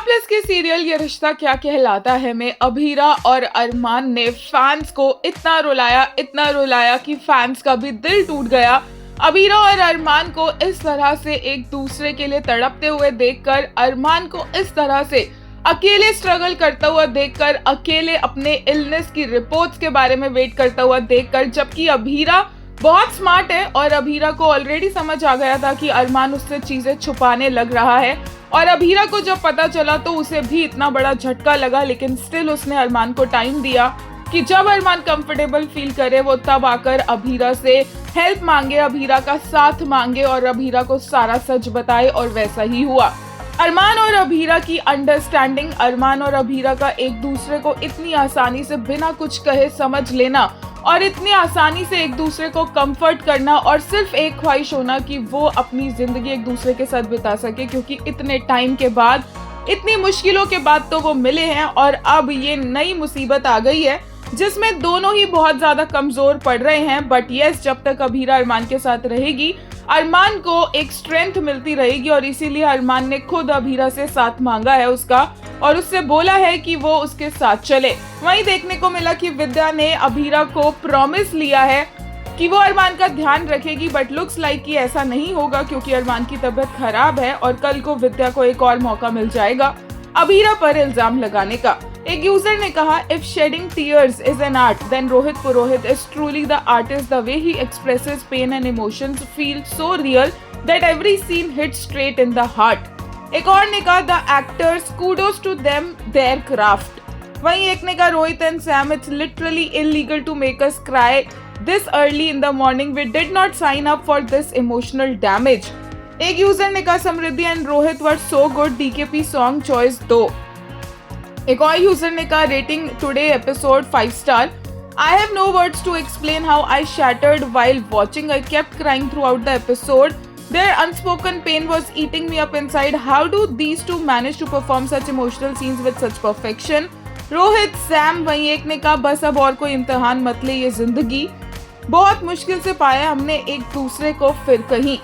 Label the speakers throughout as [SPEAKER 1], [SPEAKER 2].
[SPEAKER 1] Plus के serial ये रिश्ता क्या कहलाता है में अभीरा और अरमान ने फैंस को इतना रुलाया कि फैंस का भी दिल टूट गया। अभीरा और अरमान को इस तरह से एक दूसरे के लिए तड़पते हुए देखकर, अरमान को इस तरह से अकेले स्ट्रगल करता हुआ देखकर, अकेले अपने इलनेस की रिपोर्ट्स के बारे में वेट करता हुआ देखकर, जबकि अभीरा बहुत स्मार्ट है और अभीरा को ऑलरेडी समझ आ गया था कि अरमान उससे चीजें छुपाने लग रहा है। और अभीरा को जब पता चला तो उसे भी इतना बड़ा झटका लगा, लेकिन स्टिल उसने अरमान को टाइम दिया कि जब अरमान कंफर्टेबल फील करे वो तब आकर अभीरा से हेल्प मांगे, अभीरा का साथ मांगे और अभीरा को सारा सच बताए। और वैसा ही हुआ। अरमान और अभीरा की अंडरस्टैंडिंग, अरमान और अभीरा का एक दूसरे को इतनी आसानी से बिना कुछ कहे समझ लेना और इतनी आसानी से एक दूसरे को कंफर्ट करना और सिर्फ एक ख्वाहिश होना कि वो अपनी जिंदगी एक दूसरे के साथ बिता सके, क्योंकि इतने टाइम के बाद, इतनी मुश्किलों के बाद तो वो मिले हैं और अब ये नई मुसीबत आ गई है जिसमें दोनों ही बहुत ज्यादा कमजोर पड़ रहे हैं। बट यस, जब तक अभीरा अरमान के साथ रहेगी अरमान को एक स्ट्रेंथ मिलती रहेगी और इसीलिए अरमान ने खुद अभीरा से साथ मांगा है उसका और उससे बोला है कि वो उसके साथ चले। वहीं देखने को मिला कि विद्या ने अभीरा को प्रॉमिस लिया है कि वो अरमान का ध्यान रखेगी, बट लुक्स लाइक कि ऐसा नहीं होगा क्योंकि अरमान की तबीयत खराब है और कल को विद्या को एक और मौका मिल जाएगा अभीरा पर इल्जाम लगाने का। एक यूजर ने कहा, if shedding tears is an art then Rohit Purohit is truly the artist. The way he expresses pain and emotions feel so real that every scene hit straight in the heart. एक और ने कहा, the actors kudos to them their craft. वहीं एक ने कहा, Rohit and Sam, it's literally illegal to make us cry this early in the morning. We did not sign up for this emotional damage. एक user ने कहा, Samriddhi and Rohit were so good, DKP song choice दो। एक और user ने कहा, rating today episode 5 star. I have no words to explain how I shattered while watching. I kept crying throughout the episode. Their unspoken pain was eating me up inside. How do these two manage to perform such emotional scenes with such perfection? Rohit, Sam, वहीं एक ने कहा, बस अब और कोई इम्तिहान मत ले, ये जिंदगी बहुत मुश्किल से पाया हमने एक दूसरे को फिर कहीं।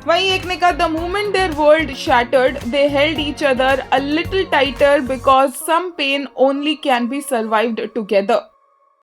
[SPEAKER 1] वहीं एक ने कहा, the moment their world shattered they held each other a little tighter because some pain only can be survived together.